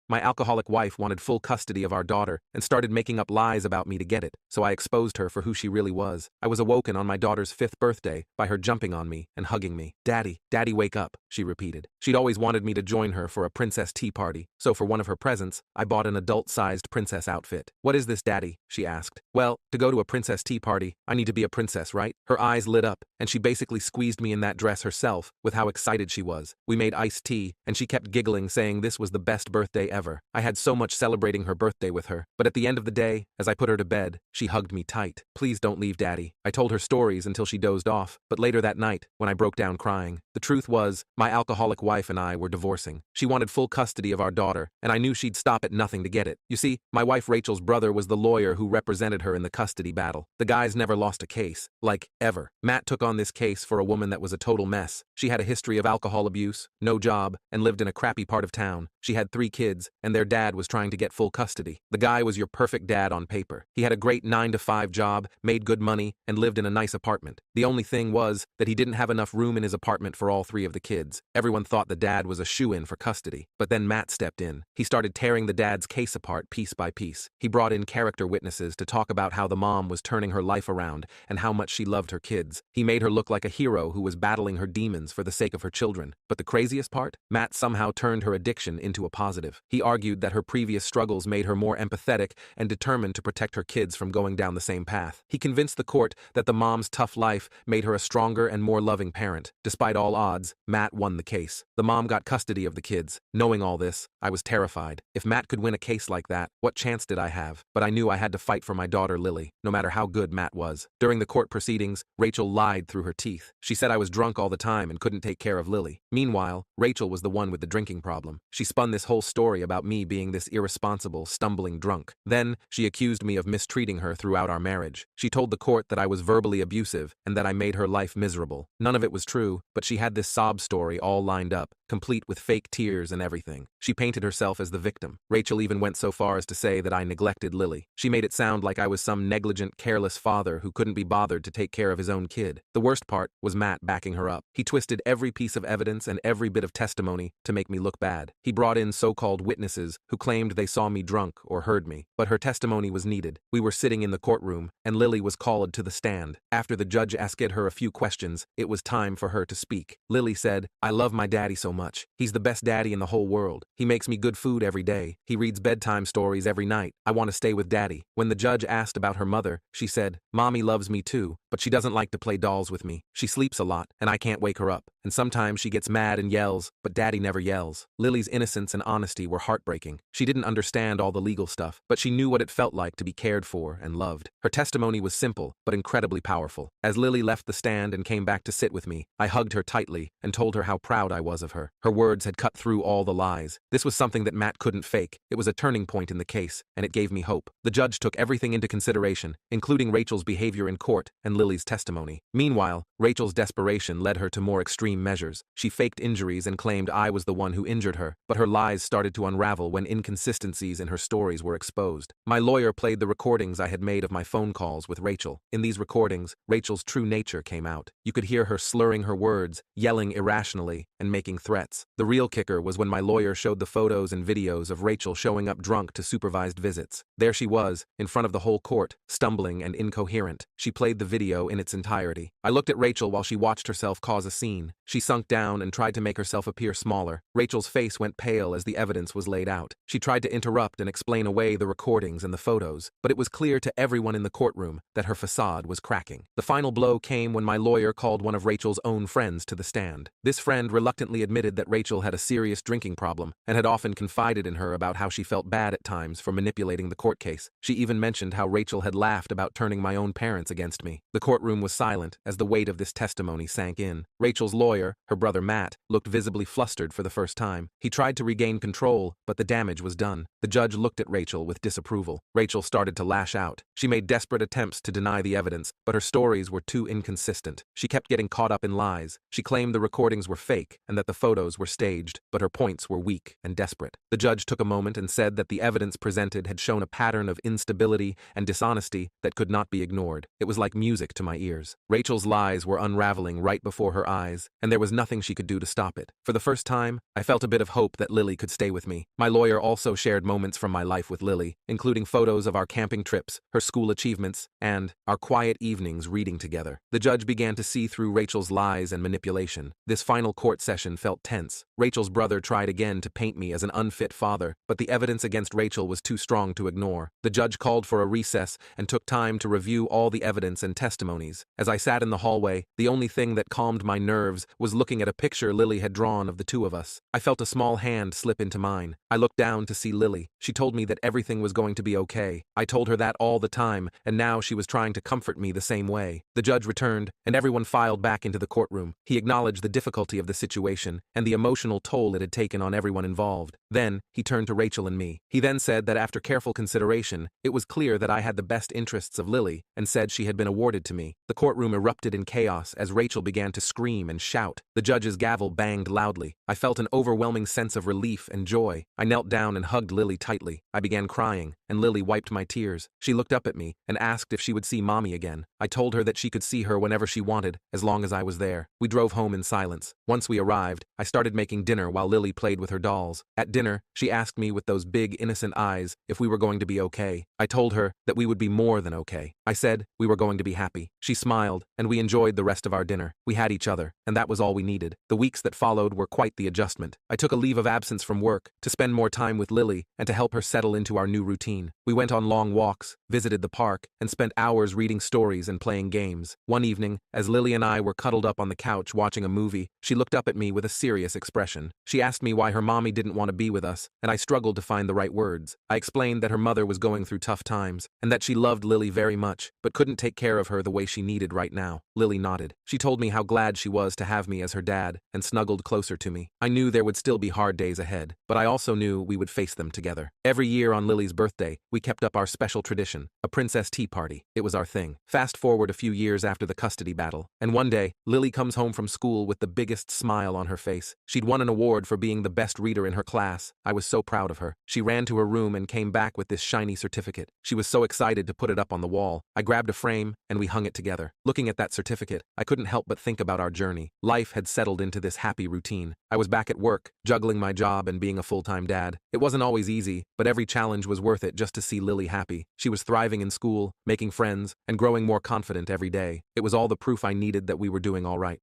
My alcoholic wife wanted full custody of our daughter and started making up lies about me to get it, so I exposed her for who she really was. I was awoken on my daughter's 5th birthday by her jumping on me and hugging me. "Daddy, Daddy, wake up," she repeated. She'd always wanted me to join her for a princess tea party, so for one of her presents, I bought an adult-sized princess outfit. "What is this, Daddy?" she asked. "Well, to go to a princess tea party, I need to be a princess, right?" Her eyes lit up, and she basically squeezed me in that dress herself with how excited she was. We made iced tea, and she kept giggling, saying this was the best birthday ever. I had so much celebrating her birthday with her, but at the end of the day, as I put her to bed, she hugged me tight. "Please don't leave, Daddy." I told her stories until she dozed off, but later that night, when I broke down crying, the truth was, my alcoholic wife and I were divorcing. She wanted full custody of our daughter, and I knew she'd stop at nothing to get it. You see, my wife Rachel's brother was the lawyer who represented her in the custody battle. The guys never lost a case, like, ever. Matt took on this case for a woman that was a total mess. She had a history of alcohol abuse, no job, and lived in a crappy part of town. She had 3 kids, and their dad was trying to get full custody. The guy was your perfect dad on paper. He had a great 9-to-5 job, made good money, and lived in a nice apartment. The only thing was that he didn't have enough room in his apartment for all 3 of the kids. Everyone thought the dad was a shoo-in for custody. But then Matt stepped in. He started tearing the dad's case apart piece by piece. He brought in character witnesses to talk about how the mom was turning her life around and how much she loved her kids. He made her look like a hero who was battling her demons for the sake of her children. But the craziest part? Matt somehow turned her addiction into a positive. He argued that her previous struggles made her more empathetic and determined to protect her kids from going down the same path. He convinced the court that the mom's tough life made her a stronger and more loving parent. Despite all odds, Matt won the case. The mom got custody of the kids. Knowing all this, I was terrified. If Matt could win a case like that, what chance did I have? But I knew I had to fight for my daughter Lily, no matter how good Matt was. During the court proceedings, Rachel lied through her teeth. She said I was drunk all the time and couldn't take care of Lily. Meanwhile, Rachel was the one with the drinking problem. She spun this whole story about me being this irresponsible, stumbling drunk. Then, she accused me of mistreating her throughout our marriage. She told the court that I was verbally abusive and that I made her life miserable. None of it was true, but she had this sob story all lined up, complete with fake tears and everything. She painted herself as the victim. Rachel even went so far as to say that I neglected Lily. She made it sound like I was some negligent, careless father who couldn't be bothered to take care of his own kid. The worst part was Matt backing her up. He twisted every piece of evidence and every bit of testimony to make me look bad. He brought in so-called witnesses who claimed they saw me drunk or heard me, but her testimony was needed. We were sitting in the courtroom, and Lily was called to the stand. After the judge asked her a few questions, it was time for her to speak. Lily said, "I love my daddy so much. He's the best daddy in the whole world. He makes me good food every day. He reads bedtime stories every night. I want to stay with daddy." When the judge asked about her mother, she said, "Mommy loves me too, but she doesn't like to play dolls with me. She sleeps a lot, and I can't wake her up. And sometimes she gets mad and yells, but daddy never yells." Lily's innocence and honesty were heartbreaking. She didn't understand all the legal stuff, but she knew what it felt like to be cared for and loved. Her testimony was simple, but incredibly powerful. As Lily left the stand and came back to sit with me, I hugged her tightly and told her how proud I was of her. Her words had cut through all the lies. This was something that Matt couldn't fake. It was a turning point in the case, and it gave me hope. The judge took everything into consideration, including Rachel's behavior in court and Lily's testimony. Meanwhile, Rachel's desperation led her to more extreme measures. She faked injuries and claimed I was the one who injured her, but her lies started to unravel when inconsistencies in her stories were exposed. My lawyer played the recordings I had made of my phone calls with Rachel. In these recordings, Rachel's true nature came out. You could hear her slurring her words, yelling irrationally, and making threats. The real kicker was when my lawyer showed the photos and videos of Rachel showing up drunk to supervised visits. There she was, in front of the whole court, stumbling and incoherent. She played the video in its entirety. I looked at Rachel while she watched herself cause a scene. She sunk down and tried to make herself appear smaller. Rachel's face went pale as the evidence was laid out. She tried to interrupt and explain away the recordings and the photos, but it was clear to everyone in the courtroom that her facade was cracking. The final blow came when my lawyer called one of Rachel's own friends to the stand. This friend reluctantly admitted that Rachel had a serious drinking problem and had often confided in her about how she felt bad at times for manipulating the court case. She even mentioned how Rachel had laughed about turning my own parents against me. The courtroom was silent as the weight of this testimony sank in. Rachel's lawyer, her brother Matt, looked visibly flustered for the first time. He tried to regain control, but the damage was done. The judge looked at Rachel with disapproval. Rachel started to lash out. She made desperate attempts to deny the evidence, but her stories were too inconsistent. She kept getting caught up in lies. She claimed the recordings were fake, fake and that the photos were staged, but her points were weak and desperate. The judge took a moment and said that the evidence presented had shown a pattern of instability and dishonesty that could not be ignored. It was like music to my ears. Rachel's lies were unraveling right before her eyes, and there was nothing she could do to stop it. For the first time, I felt a bit of hope that Lily could stay with me. My lawyer also shared moments from my life with Lily, including photos of our camping trips, her school achievements, and our quiet evenings reading together. The judge began to see through Rachel's lies and manipulation. This final court session felt tense. Rachel's brother tried again to paint me as an unfit father, but the evidence against Rachel was too strong to ignore. The judge called for a recess and took time to review all the evidence and testimonies. As I sat in the hallway, the only thing that calmed my nerves was looking at a picture Lily had drawn of the two of us. I felt a small hand slip into mine. I looked down to see Lily. She told me that everything was going to be okay. I told her that all the time, and now she was trying to comfort me the same way. The judge returned, and everyone filed back into the courtroom. He acknowledged the difficulty of the situation and the emotional toll it had taken on everyone involved. Then, he turned to Rachel and me. He then said that after careful consideration, it was clear that I had the best interests of Lily, and said she had been awarded to me. The courtroom erupted in chaos as Rachel began to scream and shout. The judge's gavel banged loudly. I felt an overwhelming sense of relief and joy. I knelt down and hugged Lily tightly. I began crying, and Lily wiped my tears. She looked up at me and asked if she would see Mommy again. I told her that she could see her whenever she wanted, as long as I was there. We drove home in silence. Once we arrived, I started making dinner while Lily played with her dolls. At dinner, she asked me with those big, innocent eyes if we were going to be okay. I told her that we would be more than okay. I said we were going to be happy. She smiled, and we enjoyed the rest of our dinner. We had each other, and that was all we needed. The weeks that followed were quite the adjustment. I took a leave of absence from work to spend more time with Lily and to help her settle into our new routine. We went on long walks, visited the park, and spent hours reading stories and playing games. One evening, as Lily and I were cuddled up on the couch watching a movie, she looked up at me with a serious expression. She asked me why her mommy didn't want to be with us, and I struggled to find the right words. I explained that her mother was going through tough times, and that she loved Lily very much, but couldn't take care of her the way she needed right now. Lily nodded. She told me how glad she was to have me as her dad, and snuggled closer to me. I knew there would still be hard days ahead, but I also knew we would face them together. Every year on Lily's birthday, we kept up our special tradition, a princess tea party. It was our thing. Fast forward a few years after the custody battle, and one day, Lily comes home from school with the biggest smile on her face. She'd won an award for being the best reader in her class. I was so proud of her. She ran to her room and came back with this shiny certificate. She was so excited to put it up on the wall. I grabbed a frame, and we hung it together. Looking at that certificate, I couldn't help but think about our journey. Life had settled into this happy routine. I was back at work, juggling my job and being a full-time dad. It wasn't always easy, but every challenge was worth it just to see Lily happy. She was thriving in school, making friends, and growing more confident every day. It was all the proof I needed that we were doing all right.